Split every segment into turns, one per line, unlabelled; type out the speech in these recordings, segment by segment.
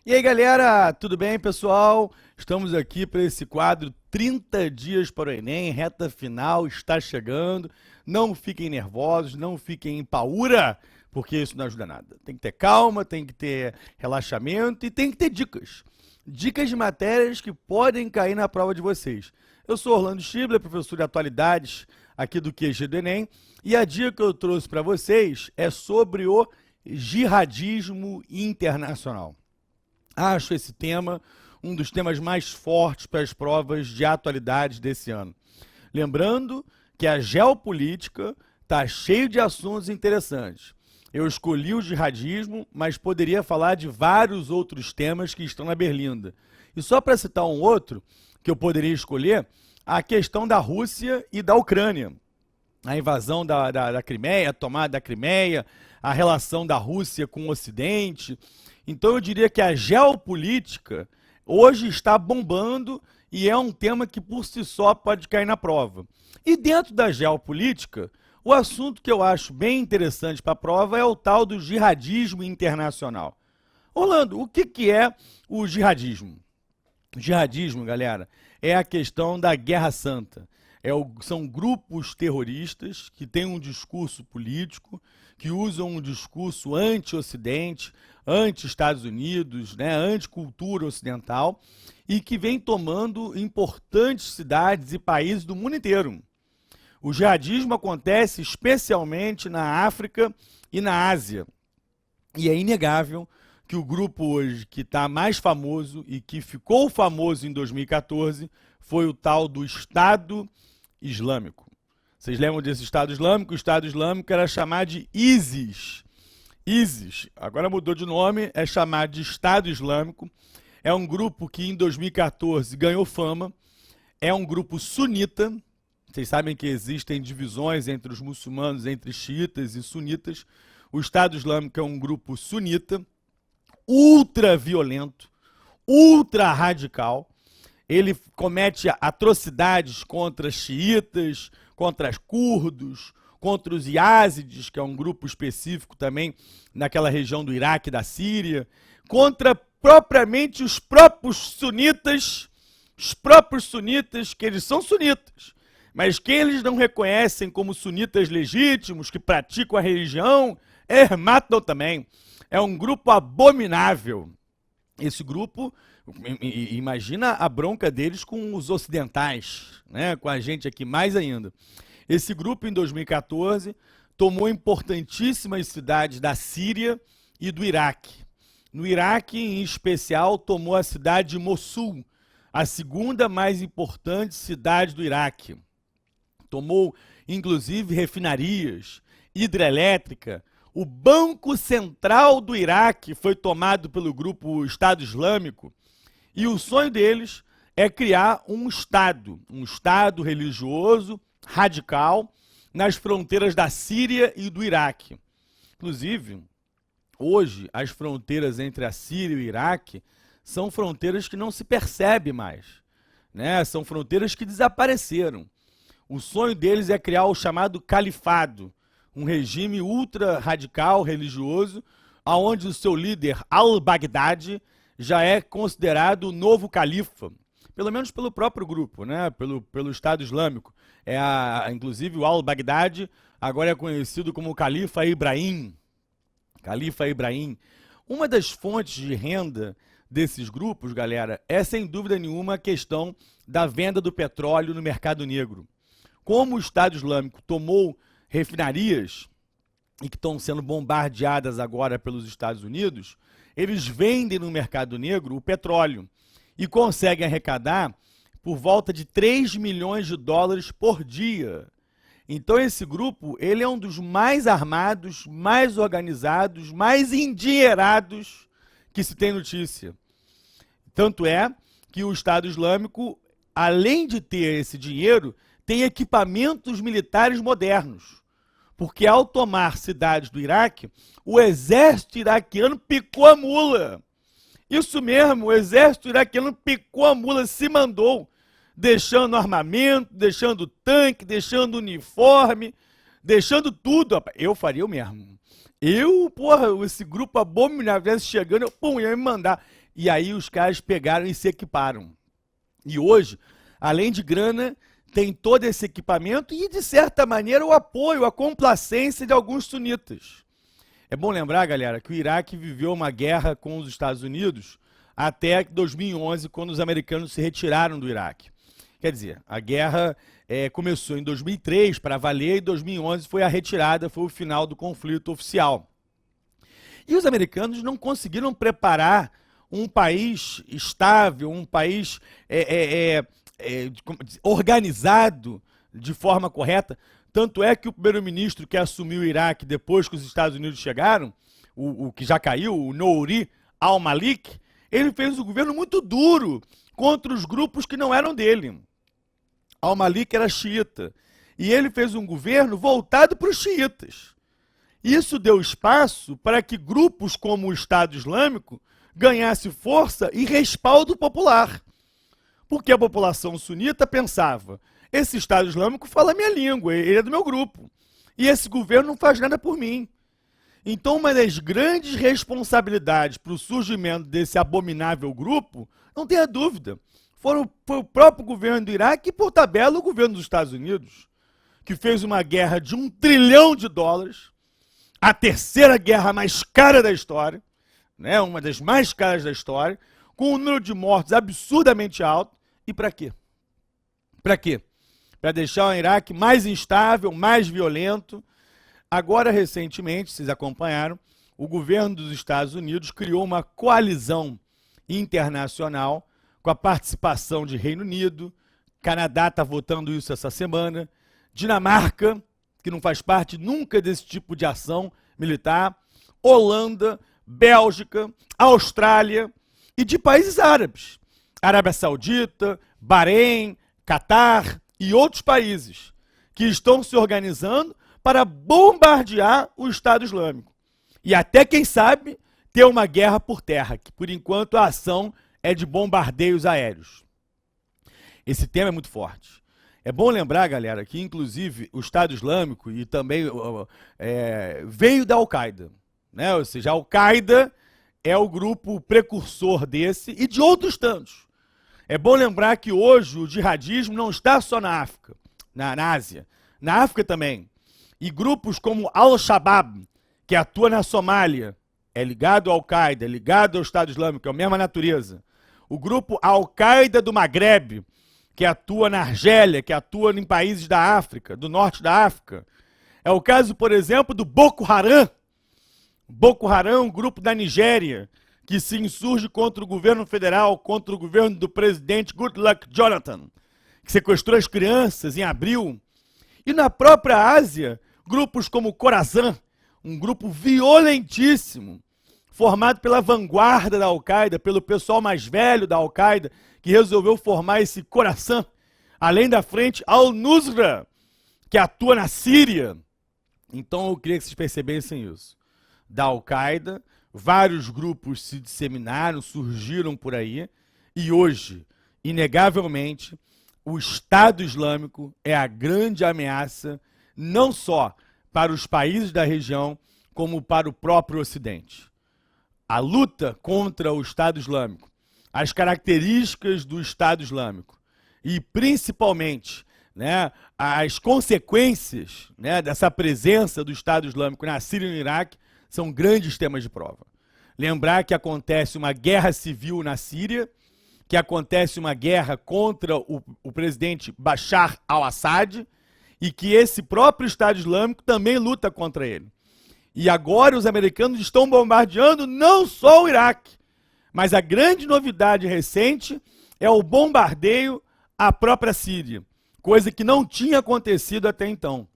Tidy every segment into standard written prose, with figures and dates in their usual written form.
E aí, galera, tudo bem, pessoal? Estamos aqui para esse quadro 30 dias para o Enem, reta final, está chegando. Não fiquem nervosos, não fiquem em paura, porque isso não ajuda nada. Tem que ter calma, tem que ter relaxamento e tem que ter dicas. Dicas de matérias que podem cair na prova de vocês. Eu sou Orlando Schibler, professor de atualidades aqui do QG do Enem, e a dica que eu trouxe para vocês é sobre o jihadismo internacional. Acho esse tema um dos temas mais fortes para as provas de atualidades desse ano. Lembrando que a geopolítica está cheia de assuntos interessantes. Eu escolhi o jihadismo, mas poderia falar de vários outros temas que estão na berlinda. E só para citar um outro que eu poderia escolher, a questão da Rússia e da Ucrânia. A invasão da Crimeia, a tomada da Crimeia, a relação da Rússia com o Ocidente. Então eu diria que a geopolítica hoje está bombando e é um tema que por si só pode cair na prova. E dentro da geopolítica, o assunto que eu acho bem interessante para a prova é o tal do jihadismo internacional. Orlando, o que é o jihadismo? O jihadismo, galera, é a questão da Guerra Santa. São grupos terroristas que têm um discurso político, que usam um discurso anti-Ocidente, anti-Estados Unidos, né, anti-cultura ocidental, e que vem tomando importantes cidades e países do mundo inteiro. O jihadismo acontece especialmente na África e na Ásia. E é inegável que o grupo hoje que está mais famoso e que ficou famoso em 2014 foi o tal do Estado Islâmico. Vocês lembram desse Estado Islâmico? O Estado Islâmico era chamado de ISIS. ISIS, agora mudou de nome, é chamado de Estado Islâmico. É um grupo que em 2014 ganhou fama. É um grupo sunita. Vocês sabem que existem divisões entre os muçulmanos, entre xiitas e sunitas. O Estado Islâmico é um grupo sunita, ultra violento, ultra radical. Ele comete atrocidades contra xiitas, contra os curdos, contra os iázides, que é um grupo específico também naquela região do Iraque e da Síria, contra propriamente os próprios sunitas, que eles são sunitas, mas que eles não reconhecem como sunitas legítimos, que praticam a religião, matam também. É um grupo abominável. Esse grupo, imagina a bronca deles com os ocidentais, né? Com a gente aqui mais ainda. Esse grupo, em 2014, tomou importantíssimas cidades da Síria e do Iraque. No Iraque, em especial, tomou a cidade de Mossul, a segunda mais importante cidade do Iraque. Tomou, inclusive, refinarias, hidrelétrica. O Banco Central do Iraque foi tomado pelo grupo Estado Islâmico e o sonho deles é criar um Estado religioso, radical, nas fronteiras da Síria e do Iraque. Inclusive, hoje, as fronteiras entre a Síria e o Iraque são fronteiras que não se percebe mais, né? São fronteiras que desapareceram. O sonho deles é criar o chamado califado, um regime ultra radical religioso, onde o seu líder, al-Baghdadi, já é considerado o novo califa, pelo menos pelo próprio grupo, né? pelo Estado Islâmico. Inclusive o al-Baghdadi agora é conhecido como Califa Ibrahim. Califa Ibrahim. Uma das fontes de renda desses grupos, galera, é sem dúvida nenhuma a questão da venda do petróleo no mercado negro. Como o Estado Islâmico tomou refinarias e que estão sendo bombardeadas agora pelos Estados Unidos, eles vendem no mercado negro o petróleo e conseguem arrecadar por volta de 3 milhões de dólares por dia. Então esse grupo, ele é um dos mais armados, mais organizados, mais endinheirados que se tem notícia. Tanto é que o Estado Islâmico, além de ter esse dinheiro, tem equipamentos militares modernos. Porque ao tomar cidades do Iraque, o exército iraquiano picou a mula. Isso mesmo, o exército iraquiano picou a mula, se mandou, deixando armamento, deixando tanque, deixando uniforme, deixando tudo. Eu faria o mesmo. Esse grupo abominável chegando, ia me mandar. E aí os caras pegaram e se equiparam. E hoje, além de grana, tem todo esse equipamento e, de certa maneira, o apoio, a complacência de alguns sunitas. É bom lembrar, galera, que o Iraque viveu uma guerra com os Estados Unidos até 2011, quando os americanos se retiraram do Iraque. Quer dizer, a guerra começou em 2003 para valer e 2011 foi a retirada, foi o final do conflito oficial. E os americanos não conseguiram preparar um país estável, um país organizado de forma correta. Tanto é que o primeiro-ministro que assumiu o Iraque depois que os Estados Unidos chegaram, o que já caiu, o Nouri al-Malik, ele fez um governo muito duro contra os grupos que não eram dele. Al-Malik era xiita. E ele fez um governo voltado para os xiitas. Isso deu espaço para que grupos como o Estado Islâmico ganhasse força e respaldo popular. Porque a população sunita pensava, esse Estado Islâmico fala a minha língua, ele é do meu grupo. E esse governo não faz nada por mim. Então, uma das grandes responsabilidades para o surgimento desse abominável grupo, não tenha dúvida, foi o próprio governo do Iraque e, por tabela, o governo dos Estados Unidos, que fez uma guerra de $1 trilhão, a terceira guerra mais cara da história, né, uma das mais caras da história, com um número de mortos absurdamente alto. E para quê? Para quê? Para deixar o Iraque mais instável, mais violento. Agora, recentemente, vocês acompanharam, o governo dos Estados Unidos criou uma coalizão internacional com a participação de Reino Unido, Canadá está votando isso essa semana, Dinamarca, que não faz parte nunca desse tipo de ação militar, Holanda, Bélgica, Austrália e de países árabes, Arábia Saudita, Bahrein, Catar e outros países que estão se organizando para bombardear o Estado Islâmico. E até, quem sabe, ter uma guerra por terra, que por enquanto a ação é de bombardeios aéreos. Esse tema é muito forte. É bom lembrar, galera, que inclusive o Estado Islâmico e também veio da Al-Qaeda, né? Ou seja, a Al-Qaeda é o grupo precursor desse e de outros tantos. É bom lembrar que hoje o jihadismo não está só na África, na Ásia, na África também. E grupos como Al-Shabaab, que atua na Somália, é ligado ao Al-Qaeda, é ligado ao Estado Islâmico, é a mesma natureza. O grupo Al-Qaeda do Maghreb, que atua na Argélia, que atua em países da África, do norte da África. É o caso, por exemplo, do Boko Haram. Boko Haram, um grupo da Nigéria, que se insurge contra o governo federal, contra o governo do presidente Goodluck Jonathan, que sequestrou as crianças em abril. E na própria Ásia, grupos como o Khorasan, um grupo violentíssimo, formado pela vanguarda da Al-Qaeda, pelo pessoal mais velho da Al-Qaeda, que resolveu formar esse Khorasan. Além da frente, Al-Nusra, que atua na Síria. Então eu queria que vocês percebessem isso. Da Al-Qaeda, vários grupos se disseminaram, surgiram por aí, e hoje, inegavelmente, o Estado Islâmico é a grande ameaça, não só para os países da região, como para o próprio Ocidente. A luta contra o Estado Islâmico, as características do Estado Islâmico e, principalmente, né, as consequências, né, dessa presença do Estado Islâmico na Síria e no Iraque são grandes temas de prova. Lembrar que acontece uma guerra civil na Síria, que acontece uma guerra contra o presidente Bashar al-Assad e que esse próprio Estado Islâmico também luta contra ele. E agora os americanos estão bombardeando não só o Iraque, mas a grande novidade recente é o bombardeio à própria Síria, coisa que não tinha acontecido até então.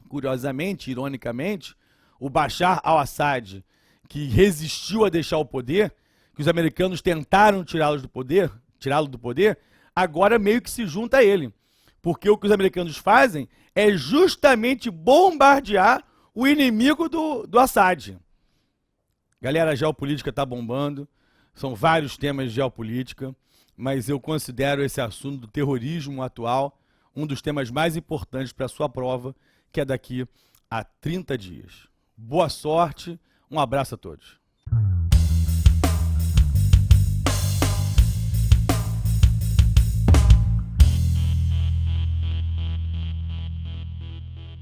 Curiosamente, ironicamente, o Bashar al-Assad, que resistiu a deixar o poder, que os americanos tentaram tirá-lo do poder, agora meio que se junta a ele. Porque o que os americanos fazem é justamente bombardear o inimigo do Assad. Galera, a geopolítica está bombando, são vários temas de geopolítica, mas eu considero esse assunto do terrorismo atual um dos temas mais importantes para a sua prova, que é daqui a 30 dias. Boa sorte, um abraço a todos.